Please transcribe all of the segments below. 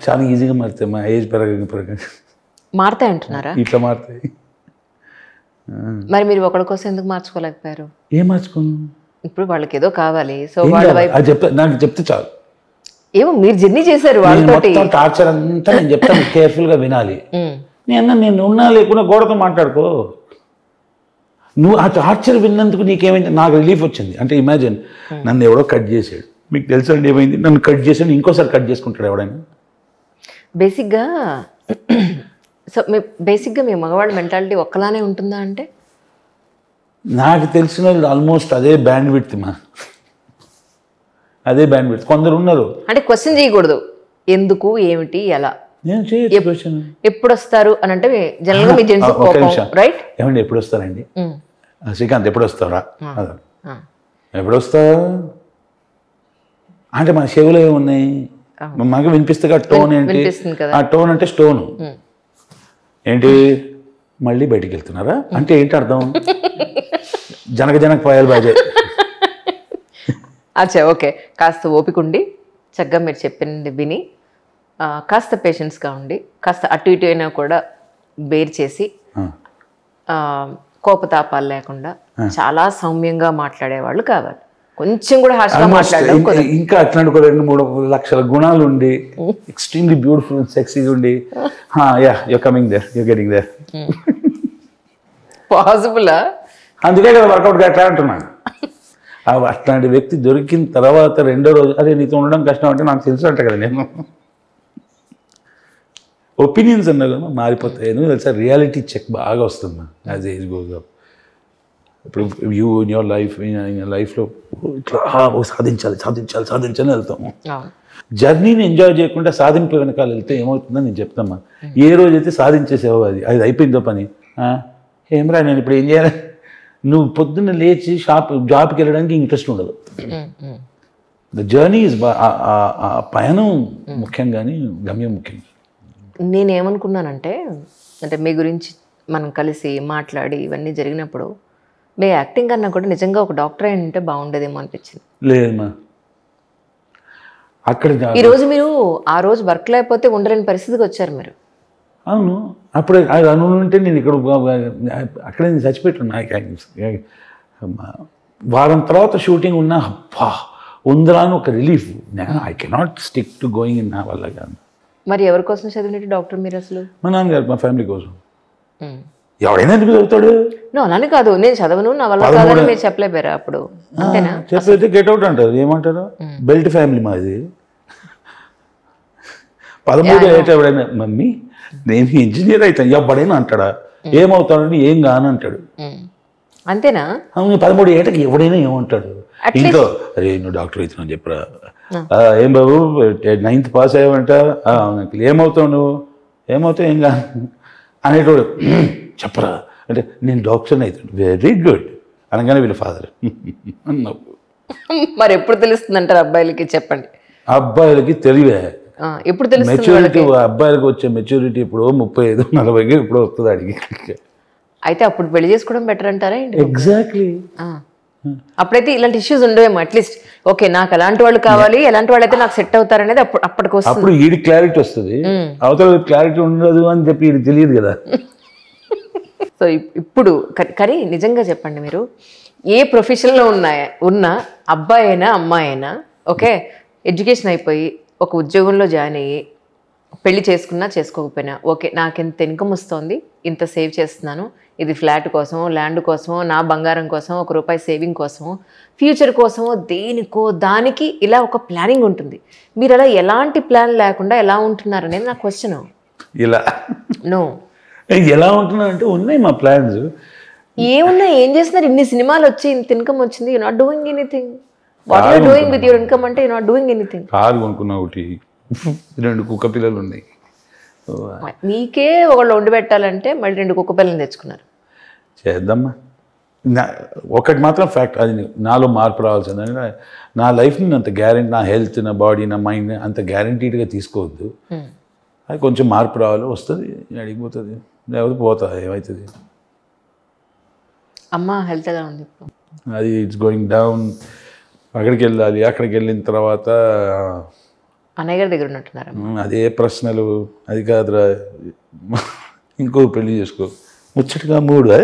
చాలా ఈజీగా మారుతాయి మా ఏజ్ పెరగ మారుతాయి అంటున్నారా? ఇట్లా మారుతాయి. మరి మీరు ఒకరి కోసం ఎందుకు మార్చుకోలేకపోయారు? ఏం మార్చుకోను? ఇప్పుడు వాళ్ళకి ఏదో కావాలి, సో వాళ్ళ వైపు అది చెప్తా, నాకు చెప్తే చాలు. ఏమో మీరు జర్నీ చేశారు వాళ్ళతోటి. టార్చర్ అంతా నేను చెప్తాను, కేర్ఫుల్గా వినాలి. నేను ఉన్నా లేకుండా గోడతో మాట్లాడుకో. నువ్వు ఆ టార్చర్ విన్నందుకు నీకేమైంది? నాకు రిలీఫ్ వచ్చింది. అంటే ఇమాజిన్, నన్ను ఎవడో కట్ చేసాడు, మీకు తెలుసా అండి ఏమైంది? నన్ను కట్ చేసాడు, ఇంకోసారి కట్ చేసుకుంటాడు ఎవడైనా? బేసిక్గా సో బేసిక్గా మీ మగవాళ్ళ మెంటాలిటీ ఒక్కలానే ఉంటుందా అంటే? నాకు తెలిసిన వాళ్ళు ఆల్మోస్ట్ అదే బ్యాండ్ విడ్త్ మా, అదే బ్యాండ్ విడ్త్. కొందరు ఉన్నారు అంటే క్వశ్చన్ చేయకూడదు, ఎందుకు, ఏమిటి, ఎలా, నేను చేయొచ్చు క్వశ్చన్. ఎప్పుడు వస్తారు అని అంటే జనరల్గా మీ జెంట్స్ కోపం, రైట్? ఏమండి ఎప్పుడు వస్తారండి? శ్రీకాంత్ ఎప్పుడు వస్తారా? ఎప్పుడు వస్తావు అంటే మన చెవులో ఏమున్నాయి? మగ వినిపిస్తే టోన్ ఏంటి? ఆ టోన్ అంటే స్టోను ఏంటి? మళ్ళీ బయటికి వెళ్తున్నారా అంటే ఏంటి అర్థం? జనక పోయాలి బాజే. అచ్చా, ఓకే. కాస్త ఓపిక ఉండి చక్కగా మీరు చెప్పింది విని కాస్త పేషెన్స్గా ఉండి కాస్త అటు ఇటు అయినా కూడా బేర్ చేసి కోపతాపాలు లేకుండా చాలా సౌమ్యంగా మాట్లాడేవాళ్ళు కావాలి. కొంచెం కూడా హార్ష్గా మాట్లాడడం, ఇంకా అట్లాంటి 2-3 లక్షల గుణాలు ఉండి ఎక్స్ట్రీమ్లీ బ్యూటిఫుల్ సెక్సీగా ఉండి ya you're coming there, you're getting there. పాసిబులా? అందుకే కదా వర్కౌట్ ఎట్లా అంటున్నాను. అట్లాంటి వ్యక్తి దొరికిన తర్వాత రెండో రోజు అరే నీతో ఉండడం కష్టం అంటే నాకు తెలుసు అంట కదా. నేను ఒపీనియన్స్ అన్నా కదా మారిపోతాయి. ఎందుకు తెలుసా? రియాలిటీ చెక్ బాగా వస్తుంది యాజ్ ఏజ్ గోస్ అప్. ఇప్పుడు యూ ఇన్ యువర్ లైఫ్లో ఇట్లా సాధించాలి సాధించాలి సాధించాలని వెళ్తాము. జర్నీని ఎంజాయ్ చేయకుండా సాధింపు వెనకాల వెళ్తే ఏమవుతుందని నేను చెప్తామా. ఏ రోజైతే సాధించేసావో అది అయిపోయిందో పని, ఏమరా నేను ఇప్పుడు ఏం చేయాలి? నువ్వు పొద్దున్న లేచి జాబ్కి వెళ్ళడానికి ఇంట్రెస్ట్ ఉండదు. ద జర్నీ ఇస్ పయనం ముఖ్యం కానీ గమ్యం ముఖ్యం. నేనేమనుకున్నానంటే, అంటే మీ గురించి మనం కలిసి మాట్లాడి ఇవన్నీ జరిగినప్పుడు మీ యాక్టింగ్ కన్నా కూడా నిజంగా ఒక డాక్టర్ అయి ఉంటే బాగుండేదేమో అనిపించింది. లేదమ్మా, అక్కడ ఈరోజు మీరు ఆ రోజు వర్క్ లేకపోతే ఉండలేని పరిస్థితికి వచ్చారు మీరు. అవును, అప్పుడు అది అనుంటే నేను ఇక్కడ అక్కడే నేను చచ్చిపెట్టున్నా. వారం తర్వాత షూటింగ్ ఉన్నా అబ్బా ఉందిరా అని ఒక relief. I cannot stick to going in నా వల్ల కాదు. మరి ఎవరి కోసం చదివినట్టు డాక్టర్ మీరు అసలు? మా నాన్నగారు, మా ఫ్యామిలీ కోసం. ఎవడైనా ఎందుకు చదువుతాడు? అలానే కాదు, నేను చదవను నా వల్ల కాదని మీరు చెప్పలేపారా అప్పుడు? అంతేనా? చెప్పైతే గెట్ అవుట్ అంటారు. ఏమంటారు? బెల్ట్ ఫ్యామిలీ మాది. 13 ఏట ఎవడైనా మమ్మీ నేను ఇంజనీర్ అవుతాను ఎవడైనా అంటాడా? ఏమవుతాడని ఏం కాని అంటాడు. అంతేనా? 13 ఏటకి ఎవడైనా ఏమంటాడు? ఇంట్లో అరే నువ్వు డాక్టర్ అవుతున్నావు చెప్పరా, ఏం బాబు 9th పాస్ అయ్యావంట, ఏమవుతావు నువ్వు, ఏమవుతావు ఏం కాదు అనేటోడు. చెప్పరా అంటే నేను డాక్టర్ని అవుతాను. వెరీ గుడ్ అనగానే వీళ్ళ ఫాదర్ అన్నావు. మరి ఎప్పుడు తెలుస్తుంది అంటారు అబ్బాయిలకి? చెప్పండి. అబ్బాయిలకి తెలివే ఎప్పుడు తెలుస్తుంది? మెచ్యూరిటీ అబ్బాయిలకు వచ్చే మెచ్యూరిటీ ఇప్పుడు 35-40 ఇప్పుడు వస్తుంది అడిగి. అయితే అప్పుడు పెళ్లి చేసుకోవడం బెటర్ అంటారా? ఎగ్జాక్ట్లీ. అప్పుడైతే ఇలాంటి ఇష్యూస్ ఉండవేమో. అట్లీస్ట్ ఓకే నాకు ఎలాంటి వాళ్ళు కావాలి, ఎలాంటి వాళ్ళు అయితే నాకు సెట్ అవుతారు అనేది అప్పటికి వస్తుంది. అప్పుడు ఈడి క్లారిటీ వస్తుంది, అవతల క్లారిటీ ఉండదు అని చెప్పి ఇది తెలియదు కదా. సో ఇప్పుడు కానీ నిజంగా చెప్పండి, మీరు ఏ ప్రొఫెషన్లో ఉన్న అబ్బాయి అయినా అమ్మాయి అయినా ఓకే ఎడ్యుకేషన్ అయిపోయి ఒక ఉద్యోగంలో జాయిన్ అయ్యి పెళ్లి చేసుకున్నా చేసుకోకపోయినా ఓకే నాకు ఇంత ఇన్కమ్ వస్తుంది, ఇంత సేవ్ చేస్తున్నాను, ఇది ఫ్లాట్ కోసమో ల్యాండ్ కోసమో నా బంగారం కోసమో ₹1 సేవింగ్ కోసమో ఫ్యూచర్ కోసమో దేనికో దానికి ఇలా ఒక ప్లానింగ్ ఉంటుంది. మీరు అలా ఎలాంటి ప్లాన్ లేకుండా ఎలా ఉంటున్నారు అనేది నా క్వశ్చన్. ఇలా నో ఎలా ఉంటున్నారంటే ఉన్నాయి మా ప్లాన్స్. ఏమున్నా ఏం చేస్తున్నారు? ఇన్ని సినిమాలు వచ్చి ఇంత ఇన్కమ్ వచ్చింది, you not doing anything. What you are doing with your income అంటే you not doing anything. Car కొనుక్కున్నా, ఒకటి 2 కుక్క పిల్లలు ఉన్నాయి. మీకే ఒకళ్ళు వండి పెట్టాలంటే మళ్ళీ 2 కుక్క పిల్లలు తెచ్చుకున్నారు. చేద్దామా. ఒకటి మాత్రం ఫ్యాక్ట్, అది నాలో మార్పు రావాల్సింది. నా లైఫ్ని అంత గ్యారెంటీ, నా హెల్త్, నా బాడీ, నా మైండ్ అంత గ్యారెంటీడ్గా తీసుకోవద్దు. అది కొంచెం మార్పు రావాలి, వస్తుంది, అడిగిపోతుంది, లేకపోతే పోతా, ఏమవుతుంది. అమ్మ హెల్త్ ఎలా ఉంది ఇప్పుడు? అది ఇట్స్ గోయింగ్ డౌన్. అక్కడికి వెళ్ళాలి, అక్కడికి వెళ్ళిన తర్వాత అన్నయ్య గారి దగ్గర ఉన్నట్టున్నారా? అదే ప్రశ్నలు, అది కాదురా ఇంకో పెళ్లి చేసుకో, ముచ్చటగా 3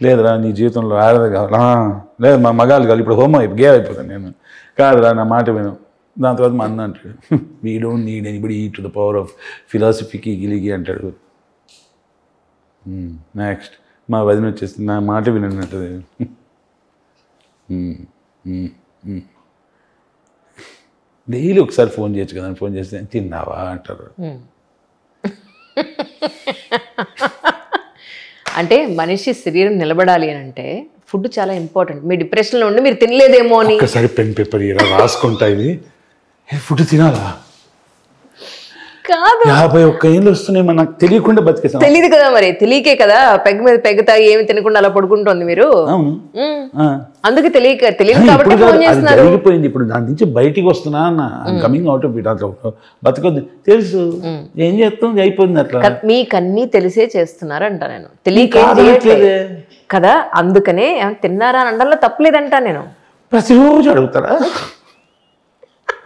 లేదురా నీ జీవితంలో ఆడదు కావాలా, లేదు మా మగాళ్ళు కాదు, ఇప్పుడు హోమ్ గే అయిపోతాను నేను, కాదురా నా మాట విను. దాని తర్వాత మా అన్న అంటాడు we don't need anybody to the power of ఫిలాసఫీకి గిలిగి అంటాడు. నెక్స్ట్ మా వదిన వచ్చేసి నా మాట వినట్టు డైలీ ఒకసారి ఫోన్ చేయొచ్చు కదా, ఫోన్ చేస్తే తిన్నావా అంటారు. అంటే మనిషి శరీరం నిలబడాలి అని అంటే ఫుడ్ చాలా ఇంపార్టెంట్. మీ డిప్రెషన్లో ఉండి మీరు తినలేదేమో అని ఒకసారి పెన్ పేపర్ ఇలా రాసుకుంటా, ఇది ఫుడ్ తినాలా కాదు, 51 ఏళ్ళు వస్తున్నాయి మన నాకు తెలియకుండా బతికేసాం. తెలియదు కదా, మరి తెలియకే కదా పెగ్ మీద పెగ్గుతా ఏమి తినకుండా అలా పడుకుంటుంది మీరు. అవును, అందుకే తెలియదు కాబట్టి ఫోన్ చేస్తున్నారు. జరిగిపోయింది, ఇప్పుడు దాని నుంచి బయటికి వస్తున్నా కమింగ్ అవుట్ ఆఫ్ ఇట్, అట్లా బతకొద్దు తెలుసు, ఏం చేస్తాం అయిపోయింది అట్లా. మీకన్నీ తెలిసే చేస్తున్నారు అంట నేను, తెలియకే కదా, అందుకనే తిన్నారా అని అనడంలో తప్పలేదంట నేను. ప్రతిరోజు అడుగుతారా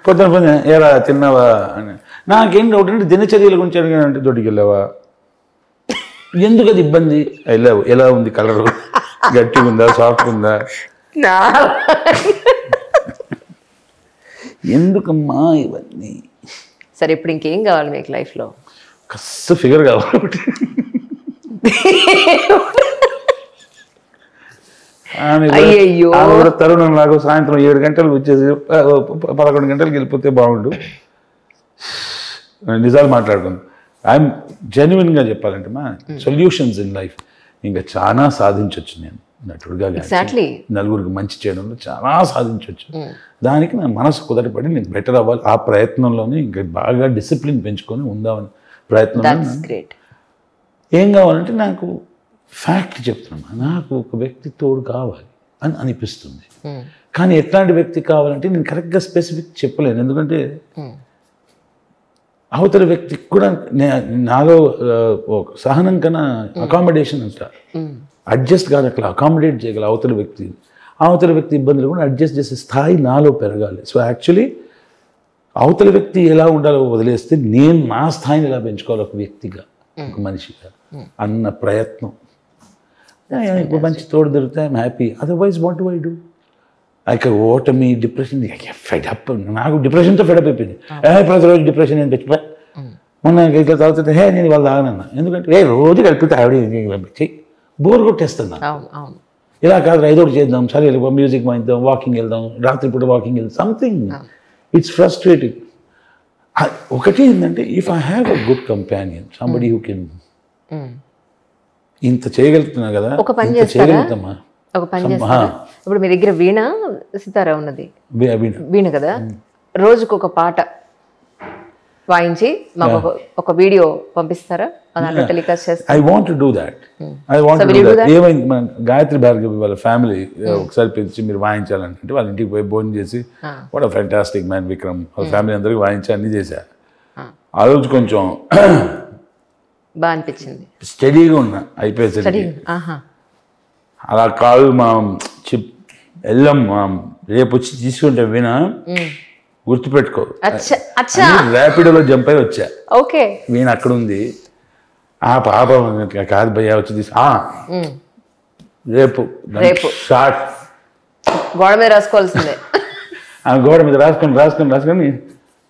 పొద్దున ఏరా తిన్నావా అని. నాకేం డౌట్ అంటే దినచర్యల గురించి అడిగానంటే దొడ్డికి వెళ్ళావా, ఎందుకు అది ఇబ్బంది, ఎలా ఉంది కలరు, గట్టిగా ఉందా సాఫ్ట్గా ఉందా, ఎందుకమ్మా ఇవన్నీ. సరే ఇప్పుడు ఇంకేం కావాలి మీకు లైఫ్లో? కస్స ఫిగర్ కావాలి. అయ్యయ్యో తరుణం లాగా సాయంత్రం 7 గంటలకు వచ్చేసి 11 గంటలకు వెళ్ళిపోతే బాగుండు. నిజాలు మాట్లాడుకుందాం. ఐఎమ్ జెన్యున్గా చెప్పాలంటే మా సొల్యూషన్స్ ఇన్ లైఫ్ ఇంకా చాలా సాధించవచ్చు. నేను నటుడుగా నలుగురికి మంచి చేయడంలో చాలా సాధించవచ్చు. దానికి నా మనసు కుదరపడి నేను బెటర్ అవ్వాలి, ఆ ప్రయత్నంలోనే ఇంకా బాగా డిసిప్లిన్ పెంచుకొని ఉందామని ప్రయత్నం. ఏం కావాలంటే నాకు ఫ్యాక్ట్ చెప్తున్నా, నాకు ఒక వ్యక్తి తోడు కావాలి అని అనిపిస్తుంది. కానీ ఎట్లాంటి వ్యక్తి కావాలంటే నేను కరెక్ట్గా స్పెసిఫిక్ చెప్పలేను, ఎందుకంటే అవతల వ్యక్తికి కూడా నాలో సహనం కన్నా అకామిడేషన్ అంట, అడ్జస్ట్ కాదు, అట్లా అకామిడేట్ చేయగల అవతల వ్యక్తి ఇబ్బందులు కూడా అడ్జస్ట్ చేసే స్థాయి నాలో పెరగాలి. సో యాక్చువల్లీ అవతల వ్యక్తి ఎలా ఉండాలో వదిలేస్తే నేను నా స్థాయిని ఎలా పెంచుకోవాలి ఒక వ్యక్తిగా, ఒక మనిషిగా అన్న ప్రయత్నం. ఇప్పుడు మంచి తోడు దొరికితే I'm happy, otherwise what do I do? ఓటమి డిప్రెషన్ ఫెడప్, నాకు డిప్రెషన్తో ఫెడప్ అయిపోయింది. ప్రతిరోజు డిప్రెషన్ నేను తెచ్చిపోయి మొన్న ఇట్లా తాగుతుంటే నేను ఇవాళ తాగనన్నా, ఎందుకంటే రోజు కలిపితే ఆవిడ బోర్ కొట్టేస్తున్నా. ఇలా కాదు ఐదోటి చేద్దాం, సరే మ్యూజిక్ వాయిద్దాం, వాకింగ్ వెళ్దాం, రాత్రిపూట వాకింగ్ వెళ్దాం, సంథింగ్. It's frustrating. ఒకటి ఏంటంటే if I have a good companion, somebody who can, ఇంత చేయగలుగుతున్నా కదా, ఒక పని చేయగలుగుతామా. ఇప్పుడు మీ దగ్గర వీణ సితారా ఉన్నది, వీణ కదా, రోజుకు ఒక పాట వాయించి మాకు ఒక వీడియో పంపిస్తారా? I want to do that. ఏమైంది, మన గాయత్రి భార్గవి వాళ్ళ ఫ్యామిలీ ఒకసారి పిలిచి మీరు వాయించాలంటే వాళ్ళ ఇంటికి పోయి భోజనం చేసి what a fantastic man Vikram, వాళ్ళ ఫ్యామిలీ అందరికి వాయించి అన్ని చేశారు. ఆ రోజు కొంచెం బాగా అనిపించింది, స్టడీగా ఉన్నా అయిపోయేసరికి. అలా కాదు మా వెళ్ళాం, రేపు వచ్చి తీసుకుంటే వినా గుర్తుపెట్టుకో, ర్యాపిడోలో జంప్ అయి వచ్చా, వీణ అక్కడ ఉంది, ఆ పాప కాదు భయ్యా వచ్చి రేపు షార్ట్ గోడ మీద రాసుకోవాల్సిందే, ఆ గోడ మీద రాసుకొని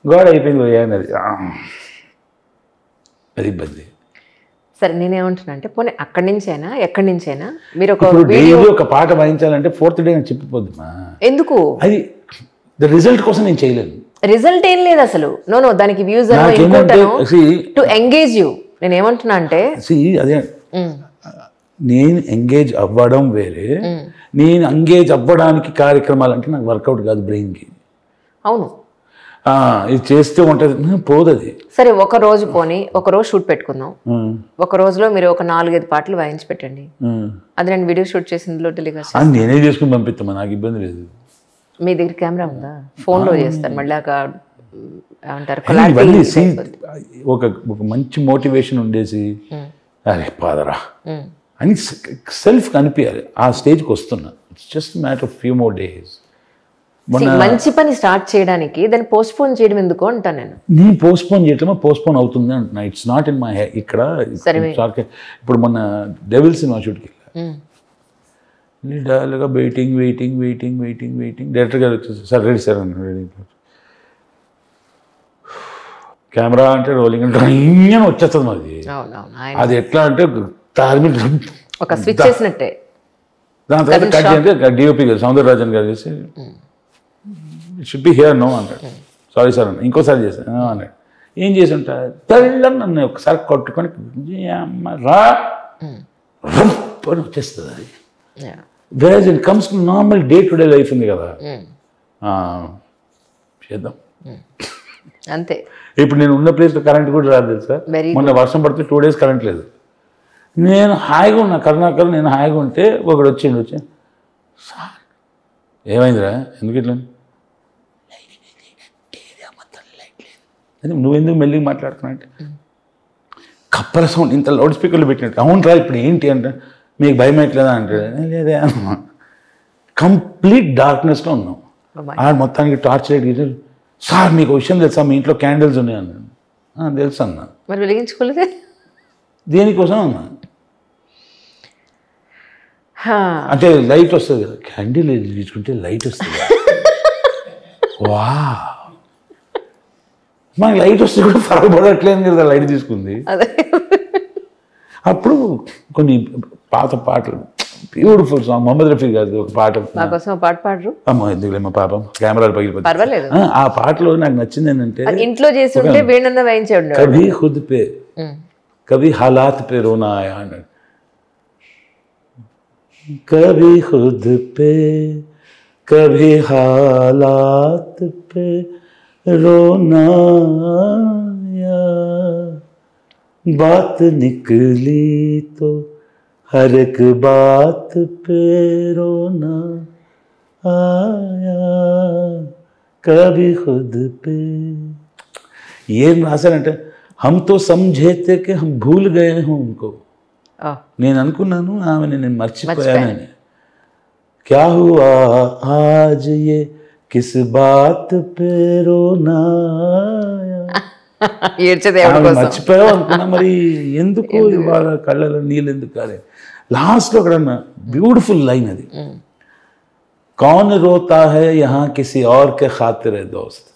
గోడ అయిపోయింది భయ్యా అన్నది. అది ఇబ్బంది. సరే నేనేమంటున్నా అంటే పోనీ అక్కడి నుంచైనా ఎక్కడి నుంచైనా మీరు ఒక పాట వాయించాలంటే 4th డే చెప్పిపోద్ది. ఎందుకు? అది రిజల్ట్ కోసం నేను చేయలేను. రిజల్ట్ ఏం లేదు అసలు, నో దానికి వ్యూస్ టు ఎంగేజ్ యూ. నేను ఏమంటున్నా అంటే అదే నేను ఎంగేజ్ అవ్వడం వేరే, నేను ఎంగేజ్ అవ్వడానికి కార్యక్రమాలు అంటే నాకు వర్కౌట్ కాదు బ్రెయిన్కి. అవును, ఇది చేస్తే ఉంటుంది పోదది. సరే ఒక రోజు పోనీ ఒక రోజు షూట్ పెట్టుకుందాం, ఒక రోజులో మీరు ఒక 4-5 పాటలు వాయించి పెట్టండి, అది నేను వీడియో షూట్ చేసిందిలో టెలికాస్ట్ నేనే చేసుకుని పంపిస్తామా, నాకు ఇబ్బంది లేదు. మీ దగ్గర కెమెరా ఉందా? ఫోన్లో చేస్తాను మళ్ళీ ఏమంటారు ఒక మంచి మోటివేషన్ ఉండేసి అరే పాదరా అని సెల్ఫ్ కనిపించాలి. ఆ స్టేజ్కి వస్తున్నా. It's just matter of few more days. మంచి పని స్టార్ట్ చేయడానికి దాన్ని పోస్ట్పోన్ చేయడం ఎందుకు అంటా నేను పోస్ట్పోన్ చేయటమో పోస్ట్పోన్ అవుతుంది అంటున్నా. It's not in my head. ఇక్కడ ఇప్పుడు మొన్న డెవిల్ సినిమా షూట్కి వెళ్ళా, డైరెక్ట్గా వెయిటింగ్ డైరెక్టర్ గారు వచ్చేసి సార్ రెడీ సార్ అన్న రెడీ, కెమెరా అంటే రోలింగ్ అంటే ఇంజన్ వచ్చేస్తుంది మాది. అది ఎట్లా అంటే ఒక స్విచ్ చేసినట్టే. దాని తర్వాత కట్ చేయండి డిఓపి గారు సౌందరరాజన్ గారు చేసి it should be here no అన్నాడు. సారీ సార్ అన్న. ఇంకోసారి చేశాను అన్నాడు. ఏం చేసి ఉంటా తెల్లని నన్ను ఒకసారి కొట్టుకొని రా అని వచ్చేస్తుంది అది. Where it comes to normal day to day life ఉంది కదా, చేద్దాం అంతే. ఇప్పుడు నేను ఉన్న ప్లేస్లో కరెంట్ కూడా రాదు తెలుసా. మొన్న వర్షం పడితే 2 days కరెంట్ లేదు. నేను హాయిగా ఉన్నా కరుణాకర్, నేను హాయిగా ఉంటే ఒకడు వచ్చి సార్ ఏమైందిరా ఎందుకు ఇట్లా నువ్వెందుకు మెల్లిగా మాట్లాడుతున్నా అంటే కప్పల సౌండ్ ఇంత లౌడ్ స్పీకర్లు పెట్టినట్టు. అవునరా ఇప్పుడు ఏంటి అంటే మీకు భయం ఎట్లేదా అంటే లేదే అన్న. కంప్లీట్ డార్క్నెస్లో ఉన్నాం. మొత్తానికి టార్చ్ లైట్ గీసారు. సార్ మీకు విషయం తెలుసా మీ ఇంట్లో క్యాండిల్స్ ఉన్నాయి అన్నాను. తెలుసు అన్నా. మరి వెలిగించుకోలేదే దేనికోసం అన్నా. అంటే లైట్ వస్తుంది కదా, క్యాండిల్ తీసుకుంటే లైట్ వస్తుంది. వా మాకు లైట్ వస్తే కూడా పడట్లేదు కదా లైట్ తీసుకుంది. అప్పుడు కొన్ని పాత పాటలు బ్యూటిఫుల్ సాంగ్ మొహమ్మద్ రఫీ గారి ఒక పాట పాడరు అమ్మ ఎందుకులే మా పాపం కెమెరాలు పగిలిపోతుంది. ఆ పాటలో నాకు నచ్చింది ఏంటంటే ఇంట్లో చేసి కభీ ఖుద్ పే కభీ హాలాత్ పే రోనా ఆయా అన్నాడు. कभी खुद पे कभी हालात पे रोना आया, बात निकली तो हर एक बात पे रोना आया, कभी खुद पे. ये रासर हम तो समझे थे कि हम भूल गए हैं उनको. నేను అనుకున్నాను ఆమెను నేను మర్చిపోయానని. క్యా హువా ఆజ్ యే కిస్ బాత్ పే రోనా మర్చిపోయావు అనుకున్నా. మరి ఎందుకు ఇవాళ కళ్ళలో నీళ్ళు ఎందుకు కాలే. లాస్ట్లో అక్కడ బ్యూటిఫుల్ లైన్ అది, కౌన్ రోతా హై యహా కిసి ఔర్ కే ఖాతిరే దోస్త్.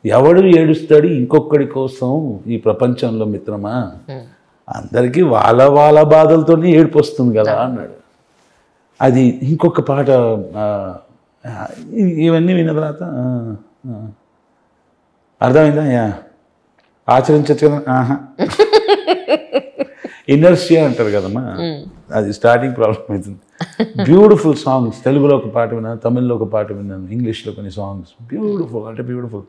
ఎవడు ఏడుస్తాడు ఇంకొకడి కోసం ఈ ప్రపంచంలో మిత్రమా, అందరికీ వాళ్ళ వాళ్ళ బాధలతోనే ఏడుపు వస్తుంది కదా అన్నాడు. అది ఇంకొక పాట. ఇవన్నీ విన్న తర్వాత అర్థమైందా ఆచరించచ్చు కదా. ఇనర్షియా అంటారు కదమ్మా, అది స్టార్టింగ్ ప్రాబ్లం అవుతుంది. బ్యూటిఫుల్ సాంగ్స్, తెలుగులో ఒక పాట విన్నాను, తమిళ్లో ఒక పాట విన్నాను, ఇంగ్లీష్లో కొన్ని సాంగ్స్ బ్యూటిఫుల్ అంటే బ్యూటిఫుల్.